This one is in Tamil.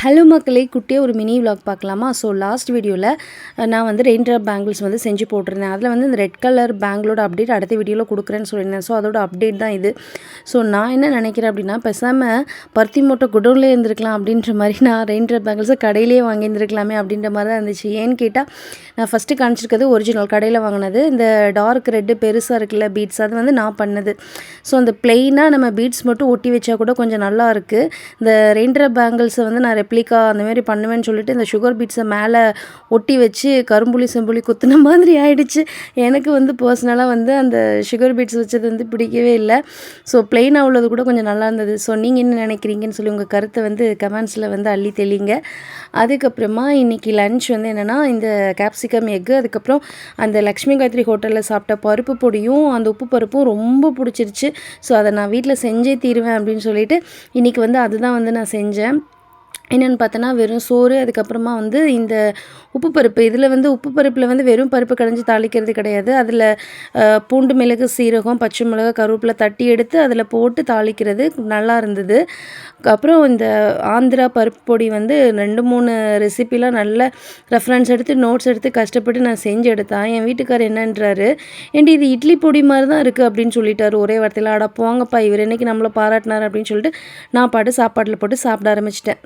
ஹலோ மக்களே, குட்டியாக ஒரு மினி விலாக் பார்க்கலாமா? ஸோ லாஸ்ட் வீடியோவில் நான் வந்து ரெயின் ட்ராப் பேங்கிள்ஸ் வந்து செஞ்சு போட்டிருந்தேன். அதில் வந்து இந்த ரெட் கலர் பேங்கிளோட அப்டேட் அடுத்த வீடியோவில் கொடுக்குறேன்னு சொல்லியிருந்தேன். ஸோ அதோட அப்டேட் தான் இது. ஸோ நான் என்ன நினைக்கிறேன் அப்படின்னா, பேசாமல் பருத்தி மூட்டை குடோன்லேயே இருந்திருக்கலாம் அப்படின்ற மாதிரி நான் ரெயின் ட்ராப் பேங்கிள்ஸை கடையிலேயே வாங்கியிருந்துருக்கலாமே அப்படின்ற மாதிரி தான் இருந்துச்சு. ஏன்னு கேட்டால், நான் ஃபஸ்ட்டு காமிச்சிருக்கிறது ஒரிஜினல் கடையில் வாங்கினது. இந்த டார்க் ரெட்டு பெருசாக இருக்குல்ல பீட்ஸ், அது வந்து நான் பண்ணது. ஸோ அந்த பிளெயினாக நம்ம பீட்ஸ் மட்டும் ஒட்டி வச்சா கூட கொஞ்சம் நல்லா இருக்குது. இந்த ரெயின் ட்ராப் பேங்கிள்ஸை வந்து நான் ரெப்ளிகா அந்தமாரி பண்ணுவேன்னு சொல்லிட்டு இந்த சுகர் பீட்ஸை மேலே ஒட்டி வச்சு கரும்புளி செம்புளி குத்துன மாதிரி ஆயிடுச்சு. எனக்கு வந்து பர்சனலாக வந்து அந்த சுகர் பீட்ஸ் வச்சது வந்து பிடிக்கவே இல்லை. ஸோ பிளெயினாக உள்ளது கூட கொஞ்சம் நல்லா இருந்தது. ஸோ நீங்கள் என்ன நினைக்கிறீங்கன்னு சொல்லி உங்கள் கருத்தை வந்து கமெண்ட்ஸில் வந்து அள்ளி தெளிங்க. அதுக்கப்புறமா இன்றைக்கி லன்ச் வந்து என்னென்னா, இந்த கேப்சிகம் எக்கு, அதுக்கப்புறம் அந்த லக்ஷ்மி காயத்ரி ஹோட்டலில் சாப்பிட்ட பருப்பு பொடியும் அந்த உப்பு பருப்பும் ரொம்ப பிடிச்சிருச்சு. ஸோ அதை நான் வீட்டில் செஞ்சே தீருவேன் அப்படின்னு சொல்லிட்டு இன்றைக்கி வந்து அதுதான் வந்து நான் செஞ்சேன். என்னென்னு பார்த்தோன்னா, வெறும் சோறு, அதுக்கப்புறமா வந்து இந்த உப்பு பருப்பு. இதில் வந்து உப்பு பருப்பில் வந்து வெறும் பருப்பு கடைஞ்சி தாளிக்கிறது கிடையாது. அதில் பூண்டு, மிளகு, சீரகம், பச்சை மிளகா, கருவேப்பிலை தட்டி எடுத்து அதில் போட்டு தாளிக்கிறது நல்லா இருந்தது. அப்புறம் இந்த ஆந்திரா பருப்பு பொடி வந்து 2-3 ரெசிபிலாம் நல்ல ரெஃபரன்ஸ் எடுத்து நோட்ஸ் எடுத்து கஷ்டப்பட்டு நான் செஞ்சு எடுத்தேன். என் வீட்டுக்காரர் என்னன்றாரு, "ஏன்டி இது இட்லி பொடி மாதிரி தான் இருக்குது" அப்படின்னு சொல்லிட்டாரு ஒரே வார்த்தையில். "அட போங்கப்பா, இவர் என்னைக்கு நம்மளை பாராட்டினார்" அப்படின்னு சொல்லிட்டு நான் பாட்டு சாப்பாட்டில் போட்டு சாப்பிட ஆரம்பிச்சிட்டேன்.